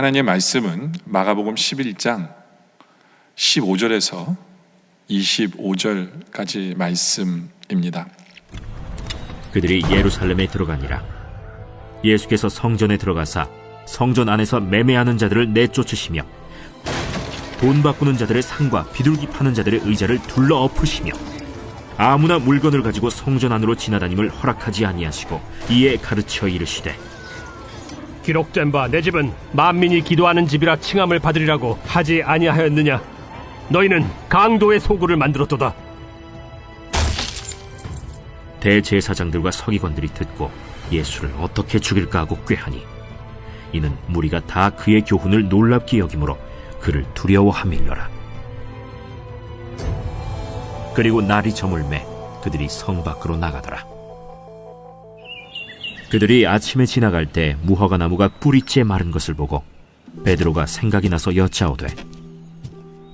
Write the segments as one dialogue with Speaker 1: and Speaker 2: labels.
Speaker 1: 하나님의 말씀은 마가복음 11장 15절에서 25절까지 말씀입니다.
Speaker 2: 그들이 예루살렘에 들어가니라. 예수께서 성전에 들어가사 성전 안에서 매매하는 자들을 내쫓으시며 돈 바꾸는 자들의 상과 비둘기 파는 자들의 의자를 둘러 엎으시며 아무나 물건을 가지고 성전 안으로 지나다님을 허락하지 아니하시고 이에 가르쳐 이르시되,
Speaker 3: 기록된 바 내 집은 만민이 기도하는 집이라 칭함을 받으리라고 하지 아니하였느냐? 너희는 강도의 소굴을 만들었도다.
Speaker 2: 대제사장들과 서기관들이 듣고 예수를 어떻게 죽일까 하고 꾀하니 이는 무리가 다 그의 교훈을 놀랍게 여김으로 그를 두려워함일러라. 그리고 날이 저물매 그들이 성 밖으로 나가더라. 그들이 아침에 지나갈 때 무화과 나무가 뿌리째 마른 것을 보고 베드로가 생각이 나서 여짜오되,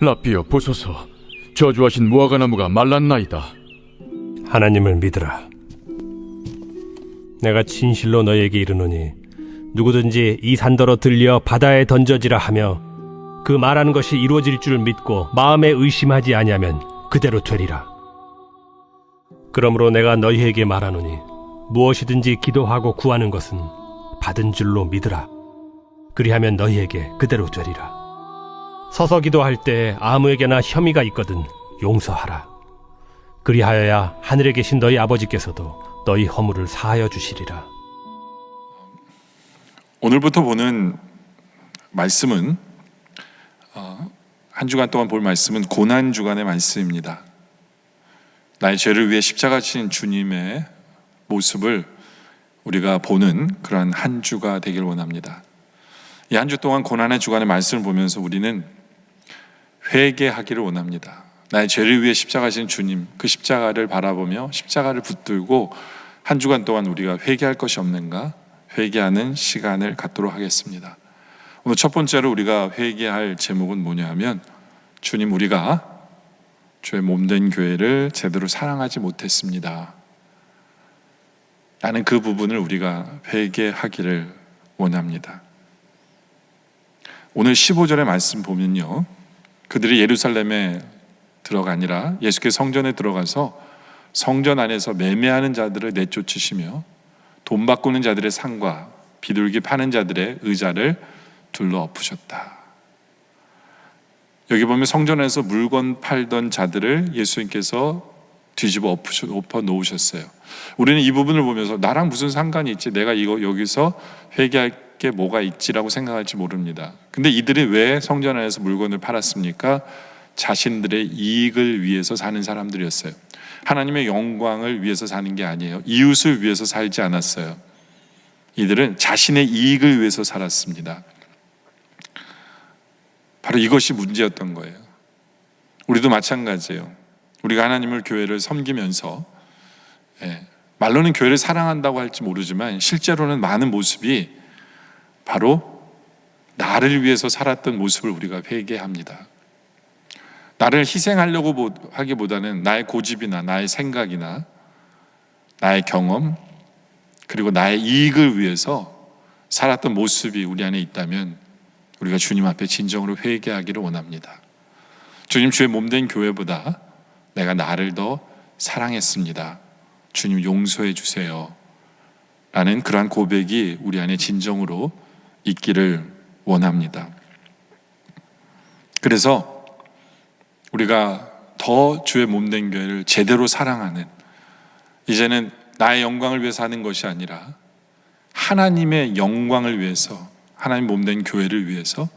Speaker 4: 라삐여, 보소서, 저주하신 무화과 나무가 말랐나이다.
Speaker 3: 하나님을 믿으라. 내가 진실로 너희에게 이르노니 누구든지 이 산더러 들려 바다에 던져지라 하며 그 말하는 것이 이루어질 줄 믿고 마음에 의심하지 아니하면 그대로 되리라. 그러므로 내가 너희에게 말하노니 무엇이든지 기도하고 구하는 것은 받은 줄로 믿으라. 그리하면 너희에게 그대로 되리라. 서서 기도할 때 아무에게나 혐의가 있거든 용서하라. 그리하여야 하늘에 계신 너희 아버지께서도 너희 허물을 사하여 주시리라.
Speaker 1: 오늘부터 보는 말씀은 한 주간 동안 볼 말씀은 고난주간의 말씀입니다. 나의 죄를 위해 십자가 지신 주님의 모습을 우리가 보는 그런 한 주가 되길 원합니다. 이 한 주 동안 고난의 주간의 말씀을 보면서 우리는 회개하기를 원합니다. 나의 죄를 위해 십자가 지신 주님, 그 십자가를 바라보며 십자가를 붙들고 한 주간 동안 우리가 회개할 것이 없는가? 회개하는 시간을 갖도록 하겠습니다. 오늘 첫 번째로 우리가 회개할 제목은 뭐냐 하면, 주님, 우리가 주의 몸된 교회를 제대로 사랑하지 못했습니다 라는 그 부분을 우리가 회개하기를 원합니다. 오늘 15절의 말씀 보면요, 그들이 예루살렘에 들어가니라. 예수께서 성전에 들어가서 성전 안에서 매매하는 자들을 내쫓으시며 돈 바꾸는 자들의 상과 비둘기 파는 자들의 의자를 둘러 엎으셨다. 여기 보면 성전에서 물건 팔던 자들을 예수님께서 뒤집어 엎어 놓으셨어요. 우리는 이 부분을 보면서 나랑 무슨 상관이 있지? 내가 여기서 회개할 게 뭐가 있지라고 생각할지 모릅니다. 근데 이들이 왜 성전 안에서 물건을 팔았습니까? 자신들의 이익을 위해서 사는 사람들이었어요. 하나님의 영광을 위해서 사는 게 아니에요. 이웃을 위해서 살지 않았어요. 이들은 자신의 이익을 위해서 살았습니다. 바로 이것이 문제였던 거예요. 우리도 마찬가지예요. 우리가 하나님을, 교회를 섬기면서 말로는 교회를 사랑한다고 할지 모르지만 실제로는 많은 모습이 바로 나를 위해서 살았던 모습을 우리가 회개합니다. 나를 희생하려고 하기보다는 나의 고집이나 나의 생각이나 나의 경험 그리고 나의 이익을 위해서 살았던 모습이 우리 안에 있다면 우리가 주님 앞에 진정으로 회개하기를 원합니다. 주님, 주의 몸된 교회보다 내가 나를 더 사랑했습니다. 주님, 용서해 주세요 라는 그러한 고백이 우리 안에 진정으로 있기를 원합니다. 그래서 우리가 더 주의 몸된 교회를 제대로 사랑하는, 이제는 나의 영광을 위해서 하는 것이 아니라 하나님의 영광을 위해서, 하나님 몸된 교회를 위해서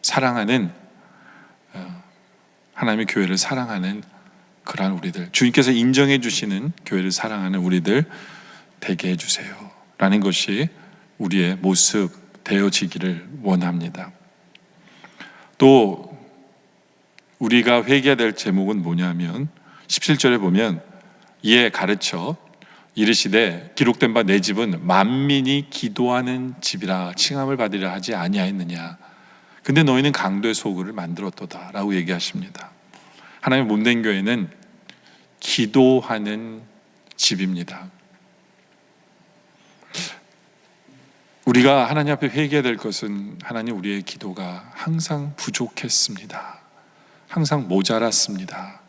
Speaker 1: 사랑하는, 하나님의 교회를 사랑하는 그러한 우리들, 주님께서 인정해 주시는 교회를 사랑하는 우리들 되게 해주세요 라는 것이 우리의 모습 되어지기를 원합니다. 또 우리가 회개해야 될 제목은 뭐냐면 17절에 보면 이에 가르쳐 이르시되 기록된 바 내 집은 만민이 기도하는 집이라 칭함을 받으려 하지 아니하였느냐. 근데 너희는 강도의 소굴을 만들었도다 라고 얘기하십니다. 하나님의 몸된 교회는 기도하는 집입니다. 우리가 하나님 앞에 회개해야 될 것은 하나님 우리의 기도가 항상 부족했습니다. 항상 모자랐습니다.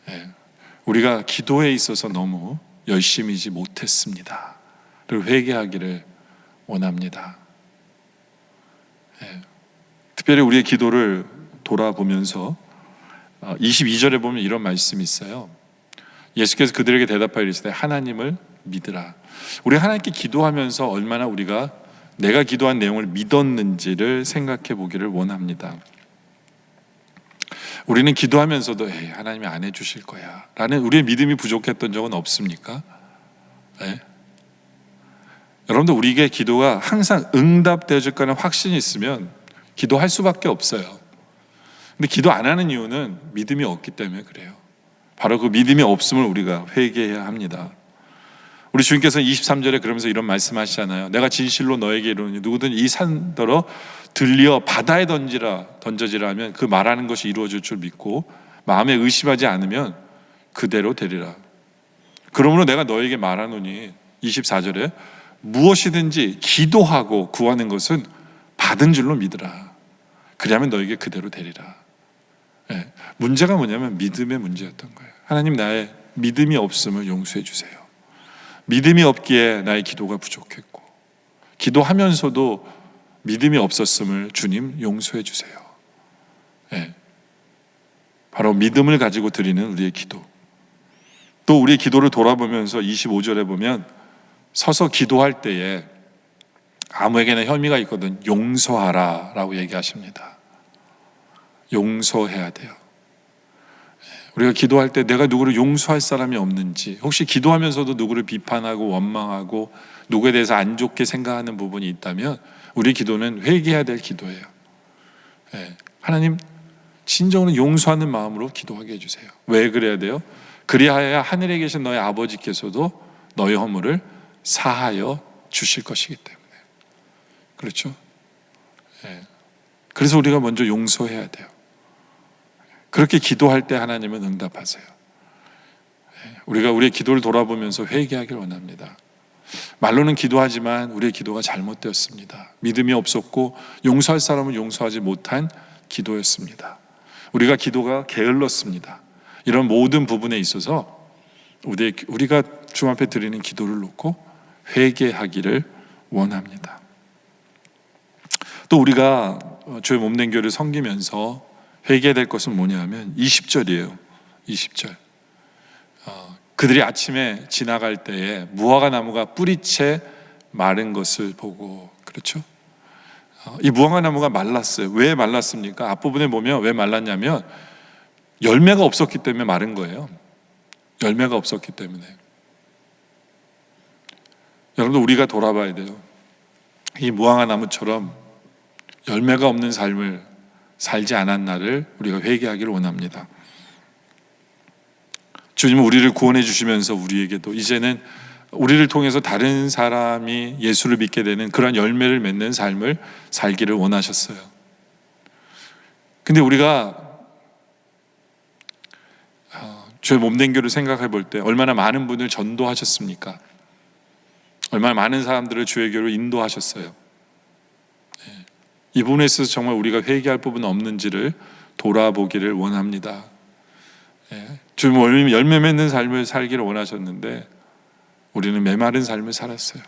Speaker 1: 예, 우리가 기도에 있어서 너무 열심히지 못했습니다. 를 회개하기를 원합니다. 예, 특별히 우리의 기도를 돌아보면서 22절에 보면 이런 말씀이 있어요. 예수께서 그들에게 대답하여 이르시되 하나님을 믿으라. 우리 하나님께 기도하면서 얼마나 우리가 내가 기도한 내용을 믿었는지를 생각해 보기를 원합니다. 우리는 기도하면서도 하나님이 안 해주실 거야 라는 우리의 믿음이 부족했던 적은 없습니까? 네? 여러분들 우리에게 기도가 항상 응답되어질 거라는 확신이 있으면 기도할 수밖에 없어요. 근데 기도 안 하는 이유는 믿음이 없기 때문에 그래요. 바로 그 믿음이 없음을 우리가 회개해야 합니다. 우리 주님께서 23절에 그러면서 이런 말씀하시잖아요. 내가 진실로 너에게 이르노니 누구든 이 산더러 들려 바다에 던져지라 하면 그 말하는 것이 이루어질 줄 믿고 마음에 의심하지 않으면 그대로 되리라. 그러므로 내가 너에게 말하노니 24절에 무엇이든지 기도하고 구하는 것은 받은 줄로 믿으라. 그리하면 너에게 그대로 되리라. 네. 문제가 뭐냐면 믿음의 문제였던 거예요. 하나님 나의 믿음이 없음을 용서해 주세요. 믿음이 없기에 나의 기도가 부족했고 기도하면서도 믿음이 없었음을 주님 용서해 주세요. 네. 바로 믿음을 가지고 드리는 우리의 기도. 또 우리의 기도를 돌아보면서 25절에 보면 서서 기도할 때에 아무에게나 혐의가 있거든 용서하라 라고 얘기하십니다. 용서해야 돼요. 우리가 기도할 때 내가 누구를 용서할 사람이 없는지, 혹시 기도하면서도 누구를 비판하고 원망하고 누구에 대해서 안 좋게 생각하는 부분이 있다면 우리 기도는 회개해야 될 기도예요. 하나님 진정으로 용서하는 마음으로 기도하게 해주세요. 왜 그래야 돼요? 그리하여 하늘에 계신 너의 아버지께서도 너의 허물을 사하여 주실 것이기 때문에. 그렇죠? 그래서 우리가 먼저 용서해야 돼요. 그렇게 기도할 때 하나님은 응답하세요. 우리가 우리의 기도를 돌아보면서 회개하길 원합니다. 말로는 기도하지만 우리의 기도가 잘못되었습니다. 믿음이 없었고 용서할 사람은 용서하지 못한 기도였습니다. 우리가 기도가 게을렀습니다. 이런 모든 부분에 있어서 우리가 주님 앞에 드리는 기도를 놓고 회개하기를 원합니다. 또 우리가 주의 몸된 교회를 섬기면서 회개될 것은 뭐냐면 20절이에요. 20절. 그들이 아침에 지나갈 때에 무화과 나무가 뿌리채 마른 것을 보고, 그렇죠? 이 무화과 나무가 말랐어요. 왜 말랐습니까? 앞부분에 보면 왜 말랐냐면 열매가 없었기 때문에 마른 거예요. 열매가 없었기 때문에. 여러분들 우리가 돌아봐야 돼요. 이 무화과 나무처럼 열매가 없는 삶을 살지 않았나를 우리가 회개하기를 원합니다. 주님은 우리를 구원해 주시면서 우리에게도 이제는 우리를 통해서 다른 사람이 예수를 믿게 되는 그런 열매를 맺는 삶을 살기를 원하셨어요. 근데 우리가 주의 몸된 교를 생각해 볼 때 얼마나 많은 분을 전도하셨습니까? 얼마나 많은 사람들을 주의 교로 인도하셨어요. 이 부분에 있어서 정말 우리가 회개할 부분은 없는지를 돌아보기를 원합니다. 주님 열매 맺는 삶을 살기를 원하셨는데 우리는 메마른 삶을 살았어요.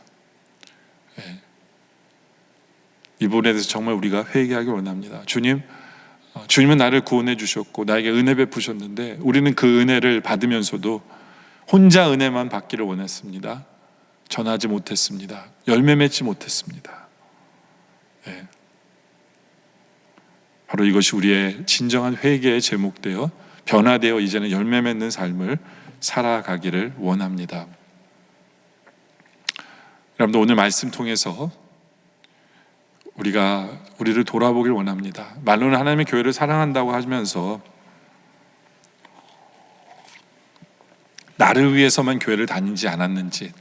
Speaker 1: 이 부분에 대해서 정말 우리가 회개하기를 원합니다. 주님은 나를 구원해 주셨고 나에게 은혜 베푸셨는데 우리는 그 은혜를 받으면서도 혼자 은혜만 받기를 원했습니다. 전하지 못했습니다. 열매 맺지 못했습니다. 바로 이것이 우리의 진정한 회개의 제목되어 변화되어 이제는 열매 맺는 삶을 살아가기를 원합니다. 여러분들 오늘 말씀 통해서 우리를 돌아보길 원합니다. 말로는 하나님의 교회를 사랑한다고 하면서 나를 위해서만 교회를 다니지 않았는지,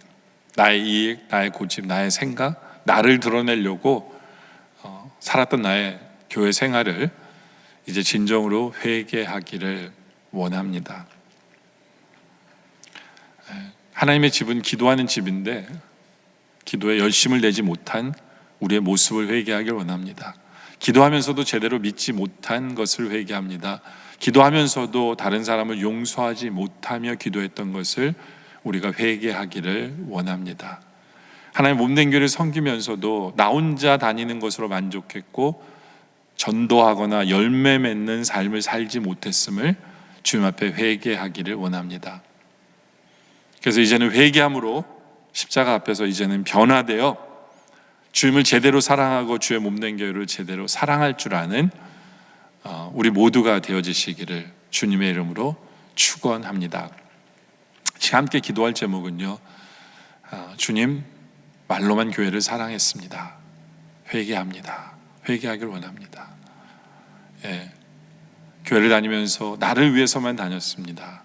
Speaker 1: 나의 이익, 나의 고집, 나의 생각, 나를 드러내려고 살았던 나의 교회 생활을 이제 진정으로 회개하기를 원합니다. 하나님의 집은 기도하는 집인데 기도에 열심을 내지 못한 우리의 모습을 회개하길 원합니다. 기도하면서도 제대로 믿지 못한 것을 회개합니다. 기도하면서도 다른 사람을 용서하지 못하며 기도했던 것을 우리가 회개하기를 원합니다. 하나님 몸된 교회를 섬기면서도 나 혼자 다니는 것으로 만족했고 전도하거나 열매 맺는 삶을 살지 못했음을 주님 앞에 회개하기를 원합니다. 그래서 이제는 회개함으로 십자가 앞에서 이제는 변화되어 주님을 제대로 사랑하고 주의 몸된 교회를 제대로 사랑할 줄 아는 우리 모두가 되어지시기를 주님의 이름으로 축원합니다. 지금 함께 기도할 제목은요, 주님, 말로만 교회를 사랑했습니다. 회개합니다. 회개하길 원합니다. 예, 교회를 다니면서 나를 위해서만 다녔습니다.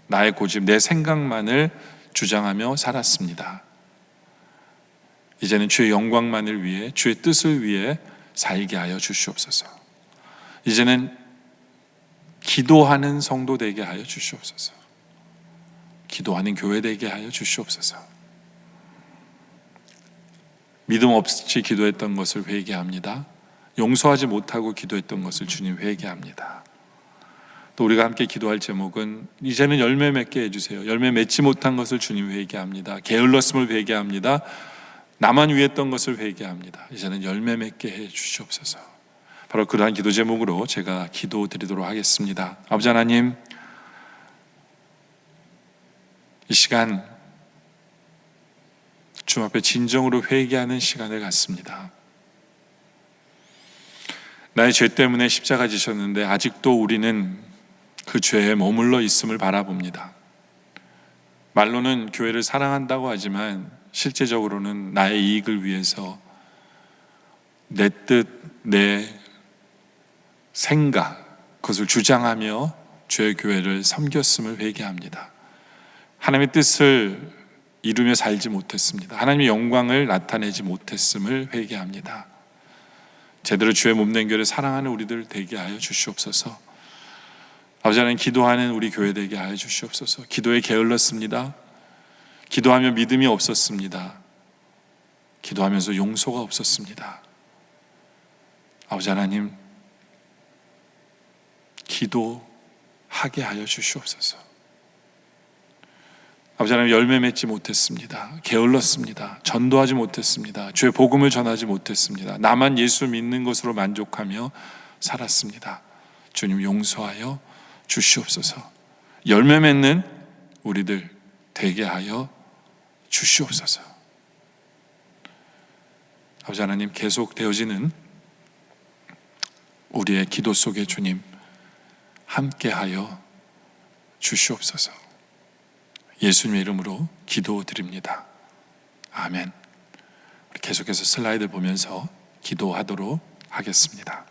Speaker 1: 나의 고집, 내 생각만을 주장하며 살았습니다. 이제는 주의 영광만을 위해, 주의 뜻을 위해 살게 하여 주시옵소서. 이제는 기도하는 성도 되게 하여 주시옵소서. 기도하는 교회 되게 하여 주시옵소서. 믿음 없이 기도했던 것을 회개합니다. 용서하지 못하고 기도했던 것을 주님 회개합니다. 또 우리가 함께 기도할 제목은 이제는 열매 맺게 해주세요. 열매 맺지 못한 것을 주님 회개합니다. 게을렀음을 회개합니다. 나만 위했던 것을 회개합니다. 이제는 열매 맺게 해 주시옵소서. 바로 그러한 기도 제목으로 제가 기도 드리도록 하겠습니다. 아버지 하나님, 이 시간 주님 앞에 진정으로 회개하는 시간을 갖습니다. 나의 죄 때문에 십자가 지셨는데 아직도 우리는 그 죄에 머물러 있음을 바라봅니다. 말로는 교회를 사랑한다고 하지만 실제적으로는 나의 이익을 위해서 내 뜻, 내 생각, 그것을 주장하며 주의 교회를 섬겼음을 회개합니다. 하나님의 뜻을 이루며 살지 못했습니다. 하나님의 영광을 나타내지 못했음을 회개합니다. 제대로 주의 몸된 교회를 사랑하는 우리들 되게 하여 주시옵소서. 아버지 하나님, 기도하는 우리 교회 되게 하여 주시옵소서. 기도에 게을렀습니다. 기도하며 믿음이 없었습니다. 기도하면서 용서가 없었습니다. 아버지 하나님, 기도하게 하여 주시옵소서. 아버지 하나님, 열매 맺지 못했습니다. 게을렀습니다. 전도하지 못했습니다. 주의 복음을 전하지 못했습니다. 나만 예수 믿는 것으로 만족하며 살았습니다. 주님, 용서하여 주시옵소서. 열매 맺는 우리들 되게 하여 주시옵소서. 아버지 하나님, 계속 되어지는 우리의 기도 속에 주님 함께하여 주시옵소서. 예수님의 이름으로 기도드립니다. 아멘. 계속해서 슬라이드 보면서 기도하도록 하겠습니다.